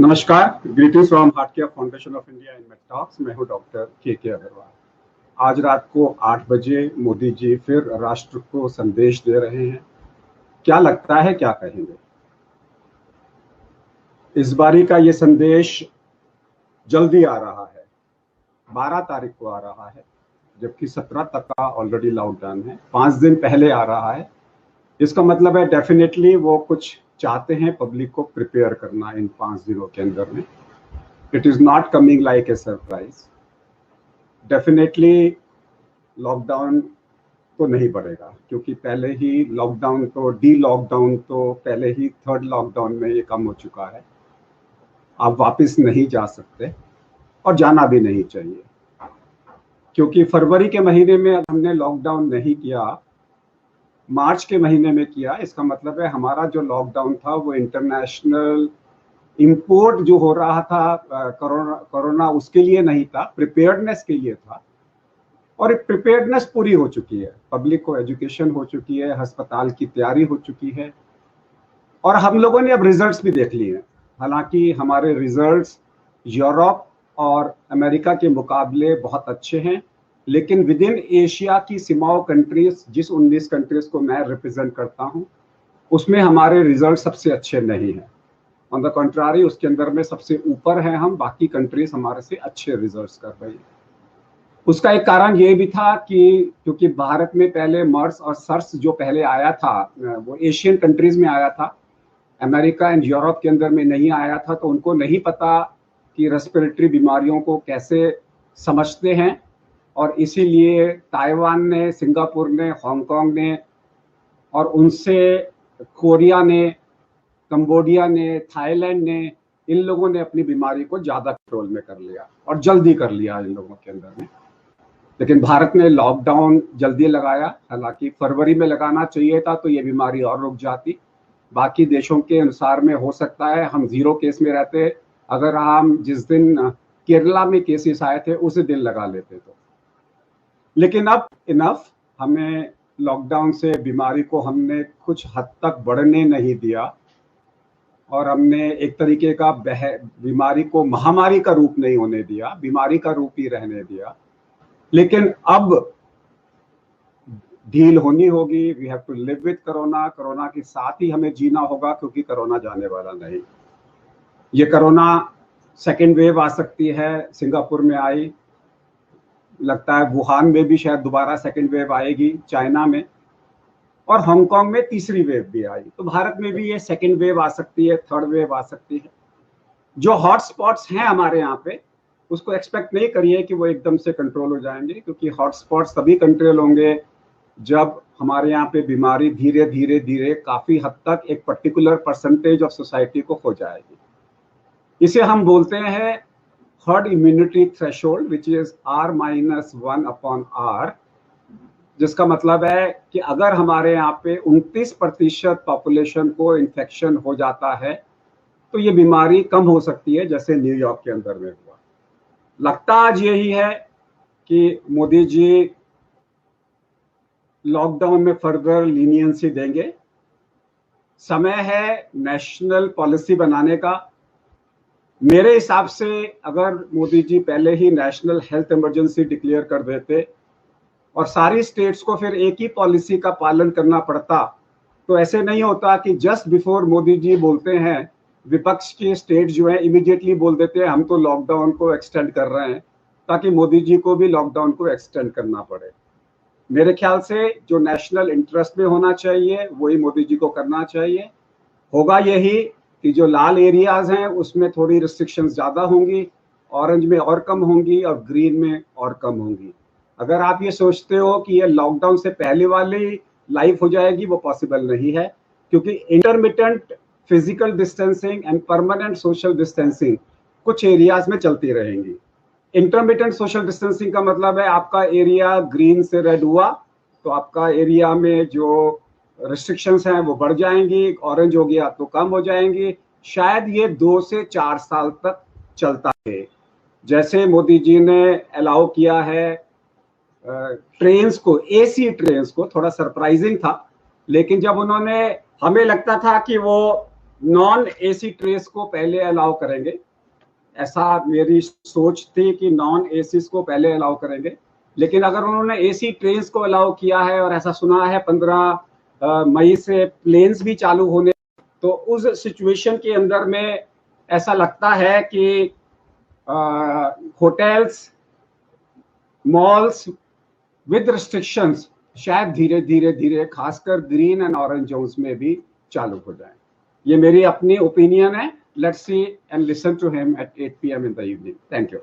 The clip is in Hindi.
नमस्कार, greetings from Heartcare Foundation of India in Med Talks. मैं हूं डॉक्टर के अग्रवाल। आज रात को 8 बजे मोदी जी फिर राष्ट्र को संदेश दे रहे हैं। क्या लगता है, क्या कहेंगे? इस बारी का ये संदेश जल्दी आ रहा है, 12 तारीख को आ रहा है, जबकि 17 तक का ऑलरेडी लॉकडाउन है। 5 दिन पहले आ रहा है। इसका मतलब है डेफिनेटली वो कुछ चाहते हैं पब्लिक को प्रिपेयर करना इन 5 दिनों के अंदर में। It is not coming like a surprise. Definitely lockdown तो नहीं बढ़ेगा, क्योंकि पहले ही लॉकडाउन तो डी लॉकडाउन तो पहले ही थर्ड लॉकडाउन में ये कम हो चुका है। आप वापस नहीं जा सकते और जाना भी नहीं चाहिए, क्योंकि फरवरी के महीने में हमने लॉकडाउन नहीं किया, मार्च के महीने में किया। इसका मतलब है हमारा जो लॉकडाउन था वो इंटरनेशनल इंपोर्ट जो हो रहा था कोरोना उसके लिए नहीं था, प्रिपेयर्डनेस के लिए था। और एक प्रिपेयर्डनेस पूरी हो चुकी है, पब्लिक को एजुकेशन हो चुकी है, अस्पताल की तैयारी हो चुकी है, और हम लोगों ने अब रिजल्ट्स भी देख लिए हैं। हालांकि हमारे रिजल्ट्स यूरोप और अमेरिका के मुकाबले बहुत अच्छे हैं, लेकिन विद इन एशिया की सीमाओं कंट्रीज, जिस 19 कंट्रीज को मैं रिप्रेजेंट करता हूं, उसमें हमारे रिजल्ट सबसे अच्छे नहीं हैं। ऑन द कंट्रारी, उसके अंदर में सबसे ऊपर हैं हम, बाकी कंट्रीज हमारे से अच्छे रिजल्ट्स कर रही है। उसका एक कारण ये भी था कि क्योंकि भारत में पहले मर्स और सर्स जो पहले आया था वो एशियन कंट्रीज में आया था, अमेरिका एंड यूरोप के अंदर में नहीं आया था, तो उनको नहीं पता कि रेस्पिरेटरी बीमारियों को कैसे समझते हैं। और इसीलिए ताइवान ने, सिंगापुर ने, हांगकांग ने, और उनसे कोरिया ने, कंबोडिया ने, थाईलैंड ने, इन लोगों ने अपनी बीमारी को ज्यादा कंट्रोल में कर लिया और जल्दी कर लिया इन लोगों के अंदर में। लेकिन भारत ने लॉकडाउन जल्दी लगाया। हालांकि फरवरी में लगाना चाहिए था तो ये बीमारी और रुक जाती। बाकी देशों के अनुसार में हो सकता है हम 0 केस में रहते, अगर हम जिस दिन केरला में केसेस आए थे उसी दिन लगा लेते तो। लेकिन अब इनफ, हमें लॉकडाउन से बीमारी को हमने कुछ हद तक बढ़ने नहीं दिया, और हमने एक तरीके का बीमारी को महामारी का रूप नहीं होने दिया, बीमारी का रूप ही रहने दिया। लेकिन अब डील होनी होगी। We have to live with corona. Corona के साथ ही हमें जीना होगा, क्योंकि कोरोना जाने वाला नहीं। ये कोरोना सेकेंड वेव आ सकती है, सिंगापुर में आई, लगता है वुहान में भी शायद दोबारा सेकेंड वेव आएगी, चाइना में, और हांगकांग में तीसरी वेव भी आई। तो भारत में भी ये सेकेंड वेव आ सकती है, थर्ड वेव आ सकती है। जो हॉटस्पॉट्स हैं हमारे यहाँ पे, उसको एक्सपेक्ट नहीं करिए कि वो एकदम से कंट्रोल हो जाएंगे, क्योंकि हॉटस्पॉट्स तभी कंट्रोल होंगे जब हमारे यहाँ पे बीमारी धीरे धीरे धीरे काफी हद तक एक पर्टिकुलर परसेंटेज ऑफ सोसाइटी को हो जाएगी। इसे हम बोलते हैं herd immunity threshold, which is R-1/R, जिसका मतलब है कि अगर हमारे यहाँ पे 29% पॉपुलेशन को इन्फेक्शन हो जाता है तो ये बीमारी कम हो सकती है, जैसे न्यूयॉर्क के अंदर में हुआ। लगता आज यही है कि मोदी जी लॉकडाउन में फर्दर लीनियंसी देंगे। समय है नेशनल पॉलिसी बनाने का। मेरे हिसाब से अगर मोदी जी पहले ही नेशनल हेल्थ इमरजेंसी डिक्लेयर कर देते और सारी स्टेट्स को फिर एक ही पॉलिसी का पालन करना पड़ता, तो ऐसे नहीं होता कि जस्ट बिफोर मोदी जी बोलते हैं, विपक्ष के स्टेट जो है इमीडिएटली बोल देते हैं हम तो लॉकडाउन को एक्सटेंड कर रहे हैं, ताकि मोदी जी को भी लॉकडाउन को एक्सटेंड करना पड़े। मेरे ख्याल से जो नेशनल इंटरेस्ट में होना चाहिए वही मोदी जी को करना चाहिए। होगा यही कि जो लाल एरियाज हैं उसमें थोड़ी रिस्ट्रिक्शंस ज्यादा होंगी, ऑरेंज में और कम होंगी, और ग्रीन में और कम होंगी। अगर आप ये सोचते हो कि ये लॉकडाउन से पहले वाली लाइफ हो जाएगी, वो पॉसिबल नहीं है, क्योंकि intermittent physical distancing and permanent social distancing कुछ एरियाज में चलती रहेंगी। इंटरमिटेंट सोशल डिस्टेंसिंग का मतलब है आपका एरिया ग्रीन से रेड हुआ तो आपका एरिया में जो रिस्ट्रिक्शंस हैं वो बढ़ जाएंगी, ऑरेंज हो गया तो कम हो जाएंगी। शायद ये 2 से 4 साल तक चलता है। जैसे मोदी जी ने अलाउ किया है ट्रेन्स को, एसी ट्रेन्स को, थोड़ा सरप्राइजिंग था, लेकिन जब उन्होंने, हमें लगता था कि वो नॉन एसी ट्रेस को पहले अलाउ करेंगे, ऐसा मेरी सोच थी कि नॉन एसी को पहले अलाउ करेंगे। लेकिन अगर उन्होंने एसी ट्रेन को अलाउ किया है और ऐसा सुना है 15 मई से प्लेन्स भी चालू होने, तो उस सिचुएशन के अंदर में ऐसा लगता है कि होटल्स, मॉल्स विद रिस्ट्रिक्शंस शायद धीरे धीरे खासकर ग्रीन एंड ऑरेंज जोन्स में भी चालू हो जाए। ये मेरी अपनी ओपिनियन है। Let's see and listen to him at 8 PM in the evening. Thank you.